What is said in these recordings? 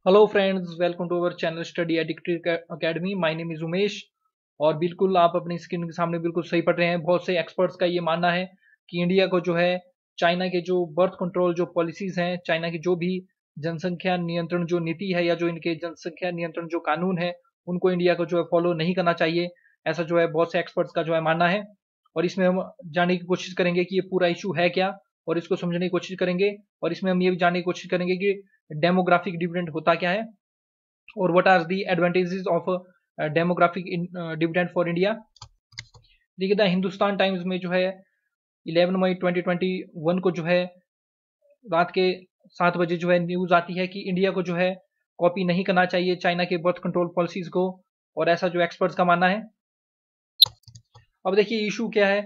Hello friends, welcome to our channel study addicted academy. My name is Umesh. और बिल्कुल आप अपनी स्क्रीन के सामने बिल्कुल सही पढ़ रहे हैं। बहुत से एक्सपर्ट्स का ये मानना है कि इंडिया को जो है चाइना के जो बर्थ कंट्रोल जो पॉलिसीज हैं, चाइना की जो भी जनसंख्या नियंत्रण जो नीति है या जो इनके जनसंख्या नियंत्रण जो कानून है, उनको इंडिया को जो है फॉलो नहीं करना चाहिए। ऐसा जो है बहुत से एक्सपर्ट्स का जो है मानना है। और इसमें हम जानने की कोशिश करेंगे कि ये पूरा इशू है क्या, और इसको समझने की कोशिश करेंगे। और इसमें हम ये भी जानने की कोशिश करेंगे कि डेमोग्राफिक डिविडेंड होता क्या है और what are the advantages of demographic dividend for India. देखिए, द हिंदुस्तान टाइम्स में जो है 11 मई 2021 को जो है रात के 7 बजे जो है न्यूज आती है कि इंडिया को जो है कॉपी नहीं करना चाहिए चाइना के बर्थ कंट्रोल पॉलिसीज को, और ऐसा जो एक्सपर्ट्स का मानना है। अब देखिए इशू क्या है।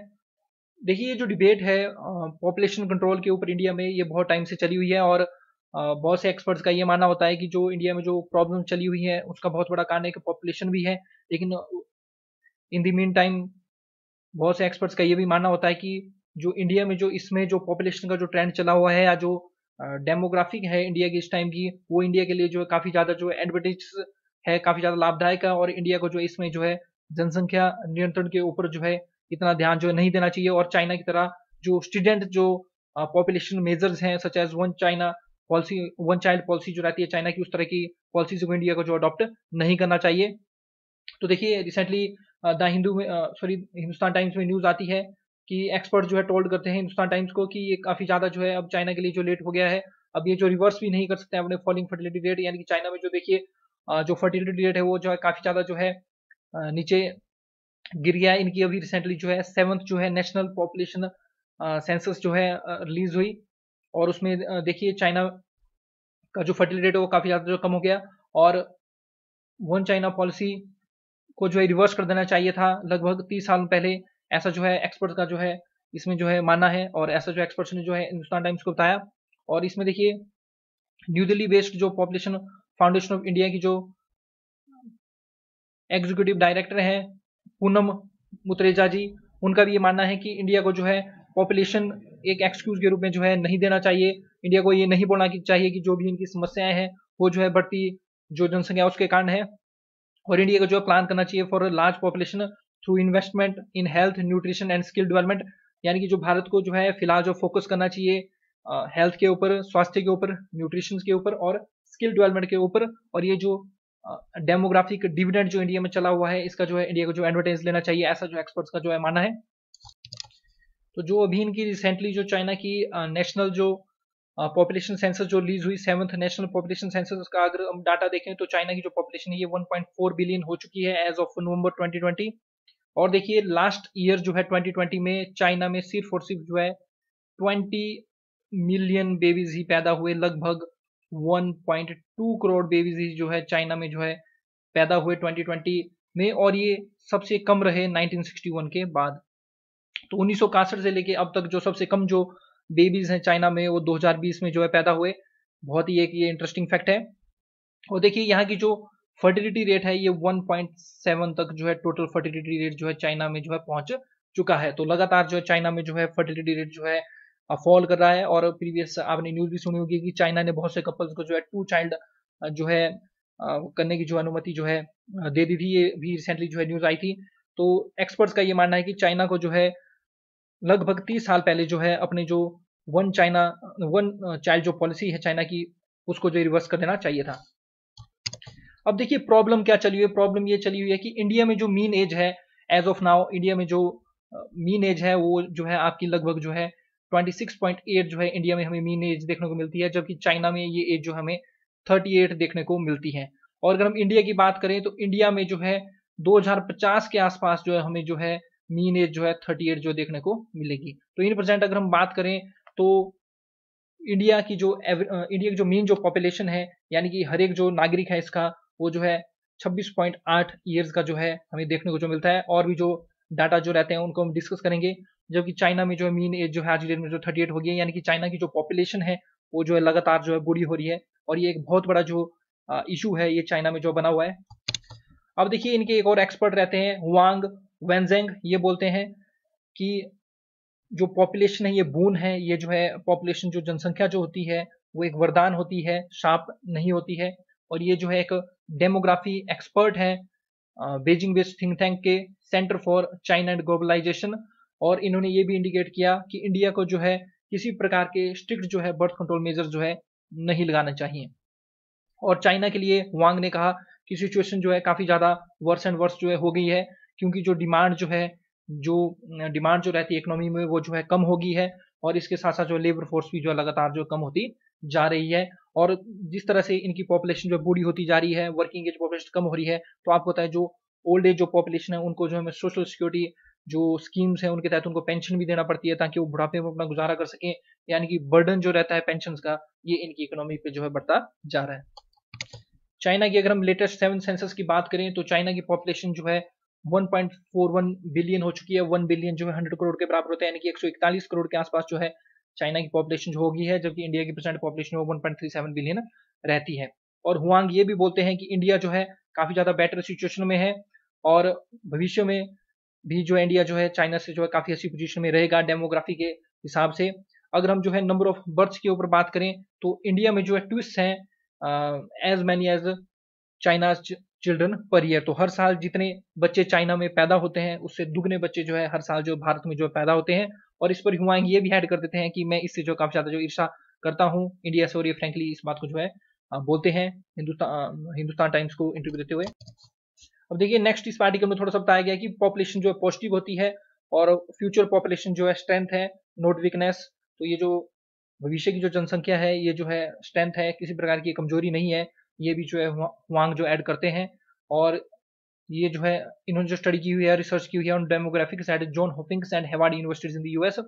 देखिए, ये जो डिबेट है पॉपुलेशन कंट्रोल के ऊपर इंडिया में, ये बहुत टाइम से चली हुई है। और बहुत से एक्सपर्ट्स का ये मानना होता है कि जो इंडिया में जो प्रॉब्लम चली हुई है उसका बहुत बड़ा कारण एक पॉपुलेशन भी है। लेकिन इन द मीन टाइम बहुत से एक्सपर्ट्स का ये भी मानना होता है कि जो इंडिया में जो इसमें जो पॉपुलेशन का जो ट्रेंड चला हुआ है या जो डेमोग्राफिक है इंडिया की इस टाइम की, वो इंडिया के लिए जो है काफी ज्यादा जो है एडवांटेज है, काफी ज्यादा लाभदायक है। और इंडिया को जो है इसमें जो है जनसंख्या नियंत्रण के ऊपर जो है इतना ध्यान जो है नहीं देना चाहिए। और चाइना की तरह जो स्टूडेंट जो पॉपुलेशन मेजर्स हैं such as one China policy, one child policy जो रहती है चाइना की, उस तरह की पॉलिसीज को इंडिया को जो अडॉप्ट नहीं करना चाहिए। तो देखिए रिसेंटली द हिंदू में सॉरी हिंदुस्तान टाइम्स में न्यूज आती है कि एक्सपर्ट जो है टोल्ड करते हैं हिंदुस्तान टाइम्स को कि ये काफी ज्यादा जो है अब चाइना के लिए जो लेट हो गया है। अब ये जो रिवर्स भी नहीं कर सकते हैं अपने फॉलिंग फर्टिलिटी रेट, यानी कि चाइना में जो देखिए जो फर्टिलिटी रेट है वो जो है काफी ज्यादा जो है नीचे गिर गया है। इनकी अभी रिसेंटली जो है 7th जो है नेशनल पॉपुलेशन सेंसस जो है रिलीज हुई, और उसमें देखिए चाइना का जो फर्टिलिटी रेट है वो काफी ज्यादा जो कम हो गया। और वन चाइना पॉलिसी को जो है रिवर्स कर देना चाहिए था लगभग 30 साल पहले। ऐसा जो है एक्सपर्ट का जो है इसमें जो है मानना है, और ऐसा जो एक्सपर्ट्स ने जो है हिंदुस्तान टाइम्स को बताया। और इसमें देखिए न्यू दिल्ली बेस्ड जो पॉपुलेशन फाउंडेशन ऑफ इंडिया की जो एग्जीक्यूटिव डायरेक्टर हैं पूनम मुत्रेजा जी, उनका भी ये मानना है कि इंडिया को जो है पॉपुलेशन एक एक्सक्यूज के रूप में जो है नहीं देना चाहिए। इंडिया को ये नहीं बोलना चाहिए कि जो भी इनकी समस्याएं हैं वो जो है बढ़ती जो जनसंख्या उसके कारण है। और इंडिया को जो है प्लान करना चाहिए for large population through investment in health nutrition and skill development, यानी कि जो भारत को जो है फिलहाल जो फोकस करना चाहिए हेल्थ के ऊपर, स्वास्थ्य के ऊपर, न्यूट्रिशन के ऊपर और स्किल डेवलपमेंट के ऊपर। और ये जो डेमोग्राफिक डिविडेंड जो इंडिया में चला हुआ है इसका जो है इंडिया को जो एडवांटेज लेना चाहिए, ऐसा जो एक्सपर्ट्स का जो है मानना है। तो जो अभी इनकी रिसेंटली जो चाइना की नेशनल जो पॉपुलेशन सेंसस जो रिलीज हुई, 7th नेशनल पॉपुलेशन सेंसस, का अगर हम डाटा देखें तो चाइना की जो पॉपुलेशन है ये 1.4 बिलियन हो चुकी है एज ऑफ नवंबर 2020। और देखिए लास्ट ईयर जो है 2020 में चाइना में सिर्फ और सिर्फ जो है 20 मिलियन बेबीज ही पैदा हुए, लगभग 1.2 करोड़ बेबीज ही जो है चाइना में जो है पैदा हुए 2020 में। और ये सबसे कम रहे 1961 के बाद। तो 1961 से लेके अब तक जो सबसे कम जो बेबीज हैं चाइना में वो 2020 में जो है पैदा हुए। बहुत ही एक ये इंटरेस्टिंग फैक्ट है। और देखिए यहाँ की जो फर्टिलिटी रेट है ये 1.7 तक जो है टोटल फर्टिलिटी रेट जो है चाइना में जो है पहुंच चुका है। तो लगातार जो है चाइना में जो है फर्टिलिटी रेट जो है फॉल कर रहा है। और प्रीवियस आपने न्यूज भी सुनी होगी कि चाइना ने बहुत से कपल्स को जो है 2 चाइल्ड जो है करने की जो अनुमति जो है दे दी थी। ये भी रिसेंटली जो है न्यूज आई थी। तो एक्सपर्ट्स का ये मानना है कि चाइना को जो है लगभग 30 साल पहले जो है अपने जो वन चाइल्ड जो पॉलिसी है चाइना की, उसको जो रिवर्स कर देना चाहिए था। अब देखिए प्रॉब्लम क्या चली हुई है। प्रॉब्लम ये चली हुई है कि इंडिया में जो मीन एज है एज ऑफ नाउ, इंडिया में जो मीन एज है वो जो है आपकी लगभग जो है 26.8 जो है इंडिया में हमें मीन एज देखने को मिलती है, जबकि चाइना में ये एज जो हमें 38 देखने को मिलती है। और अगर हम इंडिया की बात करें तो इंडिया में जो है 2050 के आसपास जो है हमें जो है मीन एज जो है 38 जो देखने को मिलेगी। तो इन परसेंट अगर हम बात करें तो इंडिया की जो मीन जो पॉपुलेशन है, यानी कि हर एक जो नागरिक है इसका, वो जो है 26.8 ईयर्स का जो है हमें देखने को जो मिलता है। और भी जो डाटा जो रहते हैं उनको हम डिस्कस करेंगे। जबकि चाइना में जो है मीन एज जो है आज की डेट में जो 38 हो गई है, यानी कि चाइना की जो पॉपुलेशन है वो जो है लगातार जो है बूढ़ी हो रही है। और ये एक बहुत बड़ा जो इशू है ये चाइना में जो बना हुआ है। अब देखिए इनके एक और एक्सपर्ट रहते हैं हुआंग वेंजेंग, ये बोलते हैं कि जो पॉपुलेशन है ये बून है। ये जो है पॉपुलेशन जो जनसंख्या जो होती है वो एक वरदान होती है, शाप नहीं होती है। और ये जो है एक डेमोग्राफी एक्सपर्ट है बीजिंग बेस्ड थिंक टैंक के centre for China and globalisation. और इन्होंने ये भी इंडिकेट किया कि इंडिया को जो है किसी प्रकार के स्ट्रिक्ट जो है बर्थ कंट्रोल मेजर जो है नहीं लगाना चाहिए। और चाइना के लिए वांग ने कहा कि सिचुएशन जो है काफी ज्यादा वर्स एंड वर्स जो है हो गई है, क्योंकि जो डिमांड जो रहती है इकोनॉमी में वो जो है कम हो गई है, और इसके साथ साथ जो लेबर फोर्स भी जो है लगातार जो कम होती जा रही है। और जिस तरह से इनकी पॉपुलेशन जो बूढ़ी होती जा रही है, वर्किंग एज पॉपुलेशन कम हो रही है, तो आपको पता है जो ओल्ड एज जो पॉपुलेशन है उनको जो है सोशल सिक्योरिटी जो स्कीम्स है उनके तहत उनको पेंशन भी देना पड़ती है ताकि वो बुढ़ापे में अपना गुजारा कर सकें। यानी कि बर्डन जो रहता है पेंशन का, ये इनकी इकोनॉमी पे जो है बढ़ता जा रहा है। चाइना की अगर हम लेटेस्ट 7 सेंसस की बात करें तो चाइना की पॉपुलेशन जो है 1.41 बिलियन हो चुकी है। 1 बिलियन जो है 100 करोड़ के बराबर होता है, यानी कि 141 करोड़ के आसपास जो है चाइना की पॉपुलेशन जो होगी है, जबकि इंडिया की प्रेजेंट पॉपुलेशन 1.37 बिलियन रहती है। और हुआंग ये भी बोलते हैं कि इंडिया जो है काफी ज्यादा बेटर सिचुएशन में है, और भविष्य में भी जो है इंडिया जो है चाइना से जो है काफी अच्छी पोजीशन में रहेगा डेमोग्राफी के हिसाब से। अगर हम जो है नंबर ऑफ बर्थ्स के ऊपर बात करें तो इंडिया में जो है ट्विस्ट हैं as many as China children per year. तो हर साल जितने बच्चे चाइना में पैदा होते हैं उससे दुगने बच्चे जो है हर साल जो भारत में जो पैदा होते हैं। और इस पर हुआंग ये भी ऐड कर देते हैं कि मैं इससे जो काफी ज्यादा जो ईर्ष्या करता हूँ इंडिया से, और ये फ्रेंकली इस बात को जो है बोलते हैं हिंदुस्तान टाइम्स को इंटरव्यू देते हुए। अब देखिए नेक्स्ट इस आर्टिकल में थोड़ा सा बताया गया कि पॉपुलेशन जो है पॉजिटिव होती है और फ्यूचर पॉपुलेशन जो है स्ट्रेंथ है नॉट वीकनेस। तो ये जो भविष्य की जो जनसंख्या है ये जो है स्ट्रेंथ है, किसी प्रकार की कमजोरी नहीं है, ये भी जो है हुआंग जो ऐड करते हैं। और ये जो है इन्होंने जो स्टडी की हुई है, रिसर्च की हुई है on demographics at John Hopkins and Harvard universities in the US.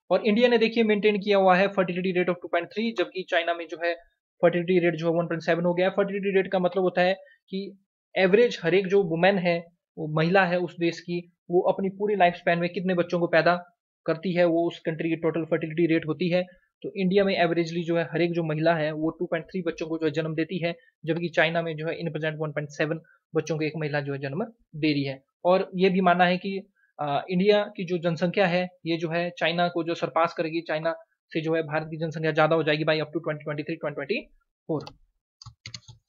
और इंडिया ने देखिए मेंटेन किया हुआ है फर्टिलिटी रेट ऑफ 2.3, जबकि चाइना में जो है फर्टिलिटी रेट जो है 1.7 हो गया है। फर्टिलिटी रेट का मतलब होता है कि एवरेज हर एक जो वुमेन है, वो महिला है उस देश की, वो अपनी पूरी लाइफ स्पैन में कितने बच्चों को पैदा करती है, वो उस कंट्री की टोटल फर्टिलिटी रेट होती है। तो इंडिया में एवरेजली जो है हर एक जो महिला है वो 2.3 बच्चों को जो है जन्म देती है, जबकि चाइना में जो है इन प्रेजेंट 1.7 बच्चों को एक महिला जो है जन्म दे रही है। और ये भी मानना है कि इंडिया की जो जनसंख्या है ये जो है चाइना को जो सरपास करेगी, चाइना से जो है भारत की जनसंख्या ज्यादा हो जाएगी बाई अप टू 2023-2024।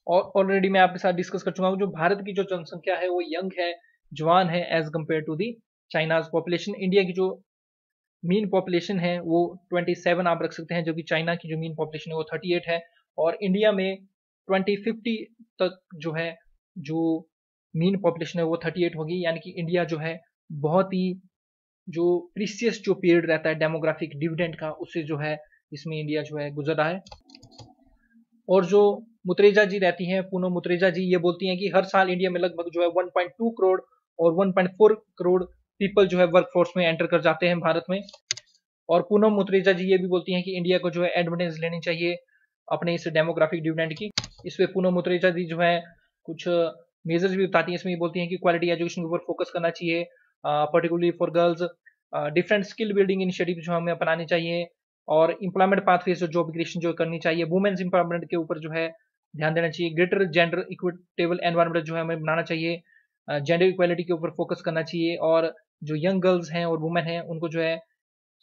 और ऑलरेडी मैं आपके साथ डिस्कस कर चुका हूँ, जो भारत की जो जनसंख्या है वो यंग है, जवान है as compare to the China's population. India की जो मीन पॉपुलेशन है वो 27 आप रख सकते हैं, जो कि चाइना की जो मीन पॉपुलेशन है वो 38 है। और इंडिया में 2050 तक जो है जो मीन पॉपुलेशन है वो 38 होगी, यानी कि इंडिया जो है बहुत ही जो प्रीसियस जो पीरियड रहता है डेमोग्राफिक डिविडेंड का, उससे जो है इसमें इंडिया जो है गुजर रहा है। और जो मुत्रेजा जी रहती हैं, पूनम मुत्रेजा जी, ये बोलती हैं कि हर साल इंडिया में लगभग जो है 1.2 करोड़ और 1.4 करोड़ पीपल जो है वर्कफोर्स में एंटर कर जाते हैं भारत में। और पूनम मुत्रेजा जी ये भी बोलती हैं कि इंडिया को जो है एडवांटेज लेनी चाहिए अपने इस डेमोग्राफिक डिविडेंड की। इस पे पूनम मुत्रेजा जी जो है कुछ मेजर्स भी बताती हैं। इसमें ये बोलती हैं कि क्वालिटी एजुकेशन के ऊपर फोकस करना चाहिए, particularly for girls, different skill building initiative जो हमें अपनाने चाहिए, और इंप्लॉयमेंट पाथवेज जो जॉब क्रिएशन जो करनी चाहिए, वुमेन्स इंपावरमेंट के ऊपर जो है ध्यान देना चाहिए, ग्रेटर जेंडर इक्विटेबल एनवायरमेंट जो है हमें बनाना चाहिए, जेंडर इक्वालिटी के ऊपर फोकस करना चाहिए, और जो यंग गर्ल्स हैं और वुमेन हैं उनको जो है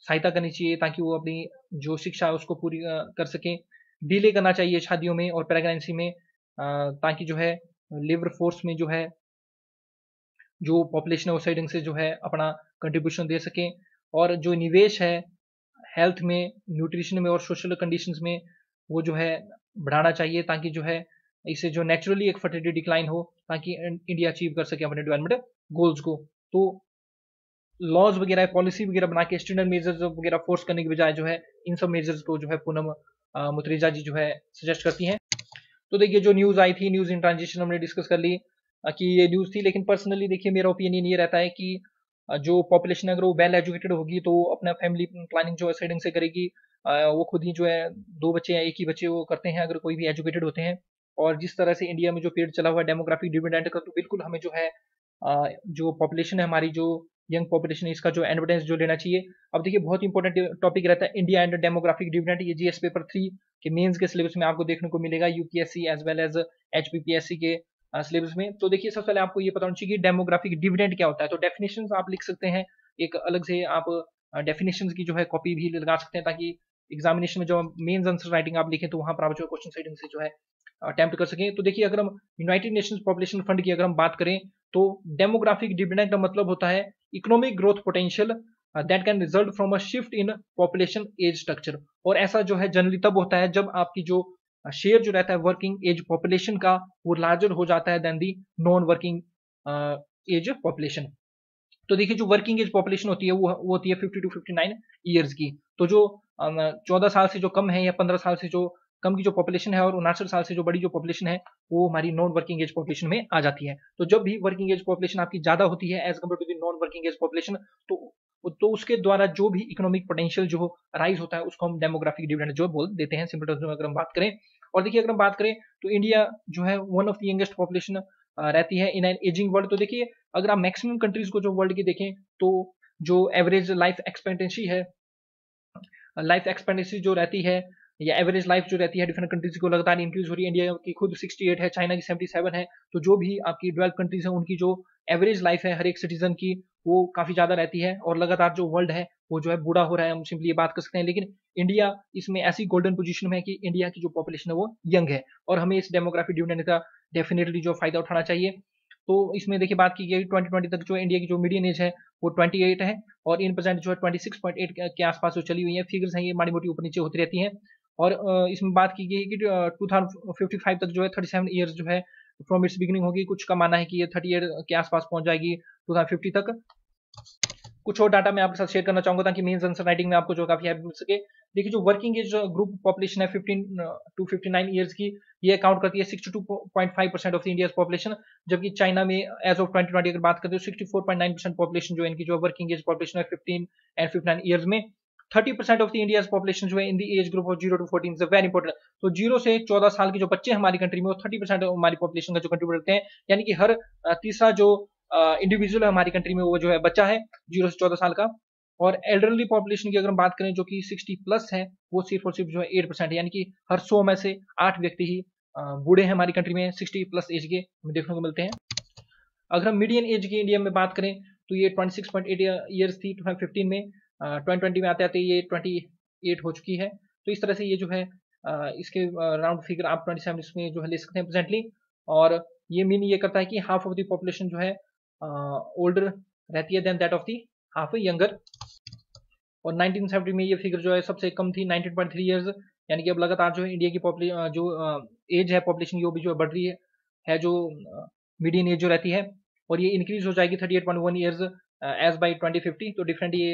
सहायता करनी चाहिए ताकि वो अपनी जो शिक्षा है उसको पूरी कर सकें। डिले करना चाहिए शादियों में और प्रेगनेंसी में, ताकि जो है लेबर फोर्स में जो है जो पॉपुलेशन है वो सही ढंग से जो है अपना कंट्रीब्यूशन दे सकें। और जो निवेश है हेल्थ में, न्यूट्रिशन में और सोशल कंडीशंस में, वो जो है बढ़ाना चाहिए, ताकि जो है इससे जो नेचुरली एक फर्टिलिटी डिक्लाइन हो, ताकि इंडिया अचीव कर सके अपने डेवलपमेंट गोल्स को। तो लॉज वगैरह, पॉलिसी वगैरह बना के स्टैंडर्ड मेजर्स वगैरह फोर्स करने के बजाय जो है इन सब मेजर्स को जो है पूनम मुत्रेजा जी जो है सजेस्ट करती हैं। तो देखिए जो न्यूज आई थी, न्यूज इन ट्रांजिशन हमने डिस्कस कर ली कि ये न्यूज थी, लेकिन पर्सनली देखिए मेरा ओपिनियन ये रहता है कि जो पॉपुलेशन अगर वो वेल एजुकेटेड होगी तो अपना फैमिली प्लानिंग जो है सही ढंग से करेगी। वो खुद ही जो है 2 बच्चे या एक ही बच्चे वो करते हैं अगर कोई भी एजुकेटेड होते हैं। और जिस तरह से इंडिया में जो पीरियड चला हुआ है डेमोग्राफिक डिविडेंड का, तो बिल्कुल हमें जो है जो पॉपुलेशन है हमारी, जो यंग पॉपुलेशन है, इसका जो एडवर्टेंस जो लेना चाहिए। अब देखिए बहुत इंपॉर्टेंट टॉपिक रहता है इंडिया एंड डेमोग्राफिक डिविडेंड, ये जीएस पेपर 3 के मेंस के सिलेबस में आपको देखने को मिलेगा, UPSC as well as HPPSC के सिलेबस में। तो देखिए सबसे पहले आपको ये पता होना चाहिए कि डेमोग्राफिक डिविडेंड क्या होता है। तो डेफिनेशंस आप लिख सकते हैं, एक अलग से आप डेफिनेशंस की जो है कॉपी भी लगा सकते हैं, ताकि एग्जामिनेशन में जो मेंस आंसर राइटिंग आप लिखें तो वहां पर आप जो क्वेश्चन सही ढंग से जो है अटेम्प्ट कर सकें। तो देखिए अगर हम यूनाइटेड नेशंस पॉपुलेशन फंड की अगर हम बात करें तो डेमोग्राफिक डिविडेंड का मतलब होता है economic growth potential that can result from a shift in population age structure. और ऐसा जो है जनरली तब होता है जब आपकी जो शेयर जो रहता है वर्किंग एज पॉपुलेशन का वो लार्जर हो जाता है than the non working age population. तो देखिए जो वर्किंग एज पॉपुलेशन होती है वो होती है 50 टू 59 ईयर्स की। तो जो 14 साल से जो कम है या 15 साल से जो कम की जो पॉपुलेशन है और 59 साल से जो बड़ी जो पॉपुलेशन है वो हमारी नॉन वर्किंग एज पॉपुलेशन में आ जाती है। तो जब भी वर्किंग एज पॉपुलेशन आपकी ज्यादा होती है as compare to the non working age population तो उसके द्वारा जो भी इकोनॉमिक पोटेंशियल जो राइज होता है उसको हम डेमोग्राफिक डिविडेंड जो बोल देते हैं सिंपल टर्म्स में अगर हम बात करें। और देखिए अगर हम बात करें तो इंडिया जो है one of the youngest population रहती है इन एन एजिंग वर्ल्ड। तो देखिए अगर आप मैक्सिमम कंट्रीज को जो वर्ल्ड की देखें तो जो एवरेज लाइफ एक्सपेक्टेंसी जो रहती है या एवरेज लाइफ जो रहती है डिफरेंट कंट्रीज को लगातार इंक्रीज हो रही है। इंडिया की खुद 68 है, चाइना की 77 है। तो जो भी आपकी डेवलप कंट्रीज है उनकी जो एवरेज लाइफ है हर एक सिटीजन की वो काफी ज्यादा रहती है और लगातार जो वर्ल्ड है वो जो है बूढ़ा हो रहा है, हम सिंपली ये बात कर सकते हैं। लेकिन इंडिया इसमें ऐसी गोल्डन पोजीशन में है कि इंडिया की जो पॉपुलेशन है वो यंग है और हमें इस डेमोग्राफिक डिविडेंड का डेफिनेटली जो फायदा उठाना चाहिए। तो इसमें देखिए बात की गई 2020 तक जो इंडिया की जो मीडियन एज है वो 28 है और इन प्रेजेंट जो है 26.8 के आसपास जो चली हुई है। फिगर्स हैं ये माड़ी मोटी ऊपर नीचे होती रहती हैं। और इसमें बात की गई है कि 2055 तक जो है 37 ईयर्स जो है फ्रॉम इट्स बिगिनिंग होगी। कुछ का मानना है कि ये 38 के आसपास पहुंच जाएगी 2050 तक। कुछ और डाटा मैं आपके साथ शेयर करना चाहूंगा ताकि मेंस आंसर राइटिंग में आपको जो काफी हेल्प मिल सके। देखिए जो वर्किंग एज ग्रुप पॉपुलेशन है 15 टू 59 ईयर्स की ये अकाउंट करती है 62.5% ऑफ द इंडियाज पॉपुलेशन। जबकि चाइना में एज ऑफ 2020 अगर बात करें तो 64.9% पॉपुलेशन जो है इनकी जो वर्किंग एज पॉपुलेशन है 15 एंड 59 ईयर्स में। 30% ऑफ द इंडियाज पॉपुलेशन जो है इन the age group of 0 to 14 is very important. तो 0 से 14 साल के जो बच्चे हमारी कंट्री में वो 30% हमारी पॉपुलेशन का जो कंट्रीब्यूट करते हैं। यानी कि हर तीसरा जो इंडिविजुअल है हमारी कंट्री में वो जो है बच्चा है 0 से 14 साल का। और एल्डरली पॉपुलेशन की अगर हम बात करें जो कि 60 प्लस है वो सिर्फ और सिर्फ जो है 8% है। यानी कि हर 100 में से 8 व्यक्ति ही बूढ़े हैं हमारी कंट्री में 60 प्लस एज के हमें देखने को मिलते हैं। अगर हम मीडियन एज की इंडिया में बात करें तो ये 26.8 ईयर्स थी 2015 में। 2020 में आते आते ये 28 हो चुकी है। तो इस तरह से ये जो है इसके राउंड फिगर आप 27 में जो है ले सकते हैं प्रेजेंटली। और ये मीन ये करता है कि हाफ ऑफ द पॉपुलेशन जो है ओल्डर रहती है than that of the half younger. और 1970 में ये फिगर जो है सबसे कम थी 19.3 ईयर्स। यानी कि अब लगातार जो है इंडिया की पॉपुलेशन जो एज है पॉपुलेशन की वो भी जो है बढ़ रही है जो मीडियन एज जो रहती है और ये इंक्रीज हो जाएगी 38.1 ईयर्स एज बाई 2050। तो डिफरेंट ये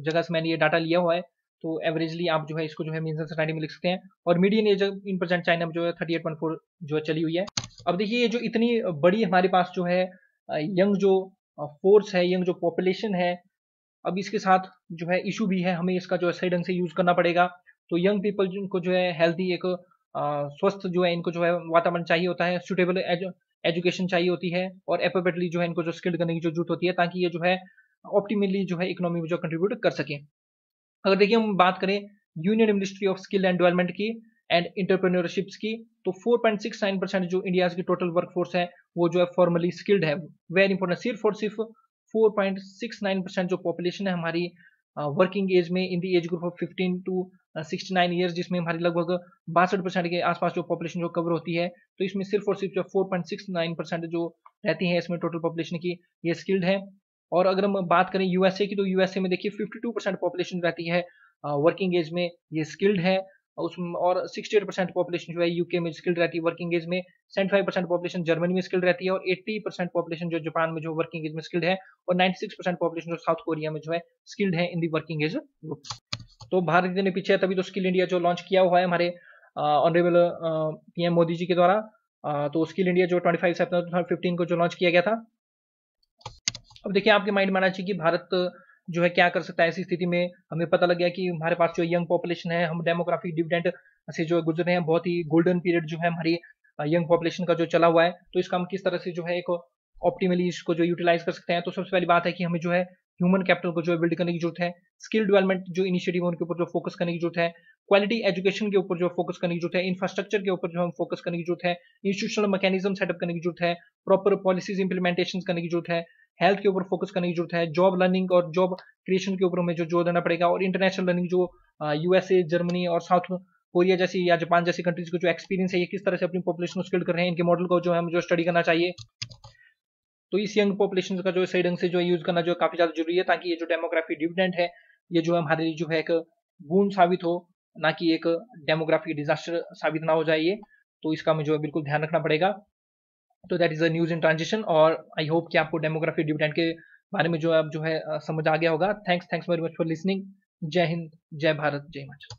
जगह से मैंने ये डाटा लिया हुआ है। तो एवरेजली आप जो है इसको जो है मीन्स सोसाइटी में लिख सकते हैं। और median age in present China में जो है 38.4 जो है चली हुई है। अब देखिए ये जो इतनी बड़ी हमारे पास जो है यंग जो फोर्स है, यंग जो पॉपुलेशन है, अब इसके साथ जो है इशू भी है, हमें इसका जो है सही ढंग से यूज करना पड़ेगा। तो यंग पीपल को जो है हेल्थी एक स्वस्थ जो है इनको जो है वातावरण चाहिए होता है, सुटेबल एजुकेशन चाहिए होती है और एप्रोप्रिएटली जो है इनको जो स्किल्ड करने की जो जरूरत होती है ताकि ये जो है ऑप्टिमली जो है इकोनॉमी में जो कंट्रीब्यूट कर सके। अगर देखिए हम बात करें union ministry of skill and development की एंड इंटरप्रेन्योरशिप्स की तो 4.69% जो इंडिया की टोटल वर्कफोर्स है वो जो है फॉर्मली स्किल्ड है। वेरी इंपॉर्टेंट, सिर्फ और सिर्फ 4.69% जो पॉपुलेशन है हमारी वर्किंग एज में in the age group of 15 to 69 years, जिसमें हमारी लगभग 62% के आसपास जो पॉपुलेशन जो कवर होती है। तो इसमें सिर्फ और सिर्फ जो 4.69% जो रहती है इसमें टोटल पॉपुलेशन की ये स्किल्ड है। और अगर हम बात करें यूएसए की तो यूएसए में देखिए 52% पॉपुलेशन रहती है वर्किंग एज में ये स्किल्ड है उसमें। और 68% पॉपुलेशन जो है यूके में स्किल्ड रहती है वर्किंग एज में। 75% पॉपुलेशन जर्मनी में स्किल्ड रहती है और 80% पॉपुलेशन जो जापान में जो वर्किंग एज में स्किल्ड है और 96% पॉपुलेशन जो साउथ कोरिया में जो है स्किल्ड है इन दी वर्किंग एज ग्रुप। तो भारत इतने पीछे है तभी तो स्किल इंडिया जो लॉन्च किया हुआ है हमारे ऑनरेबल पीएम मोदी जी के द्वारा। तो स्किल इंडिया जो 25 सितंबर 2015 को जो लॉन्च किया गया था। अब देखिए आपके माइंड में आना चाहिए कि भारत जो है क्या कर सकता है ऐसी स्थिति में। हमें पता लग गया कि हमारे पास जो यंग पॉपुलेशन है, हम डेमोग्राफिक डिविडेंड से जो गुजर रहे हैं, बहुत ही गोल्डन पीरियड जो है हमारी यंग पॉपुलेशन का जो चला हुआ है। तो इसका हम किस तरह से जो है एक ऑप्टिमली इसको जो यूटिलाइज कर सकते हैं। तो सबसे पहली बात है कि हमें जो है ह्यूमन कैपिटल को जो है बिल्ड करने की जरूरत है। स्किल डेवलपमेंट जो इनिशिएटिव है उनके ऊपर जो फोकस करने की जरूरत है। क्वालिटी एजुकेशन के ऊपर जो फोकस करने की जरूरत है। इंफ्रास्ट्रक्चर के ऊपर जो हम फोकस करने की जरूरत है। इंस्टीट्यूशनल मैकेनिज्म सेटअप करने की जरूरत है। प्रॉपर पॉलिसीज इंप्लीमेंटेशन करने की जरूरत है। हेल्थ के ऊपर फोकस करने की जरूरत है। जॉब लर्निंग और जॉब क्रिएशन के ऊपर हमें जो जोर देना पड़ेगा। और इंटरनेशनल लर्निंग जो यूएसए, जर्मनी और साउथ कोरिया जैसी या जापान जैसी कंट्रीज को जो एक्सपीरियंस है, ये किस तरह से अपनी पॉपुलेशन को स्किल्ड कर रहे हैं, इनके मॉडल को जो है हमें जो स्टडी करना चाहिए। तो इस यंग पॉपुलेशन का जो सही ढंग से जो यूज करना जो काफी ज्यादा जरूरी है, ताकि ये जो डेमोग्राफी डिविडेंड है ये जो हमारे लिए जो है एक बून साबित हो, ना कि एक डेमोग्राफिक डिजास्टर साबित ना हो जाए ये। तो इसका हमें जो है बिल्कुल ध्यान रखना पड़ेगा। तो that is a news in transition, और आई होप कि आपको डेमोग्राफी डिविडेंड के बारे में जो है अब जो है समझ आ गया होगा। Thanks very much for listening. जय हिंद, जय भारत, जय हिमाचल।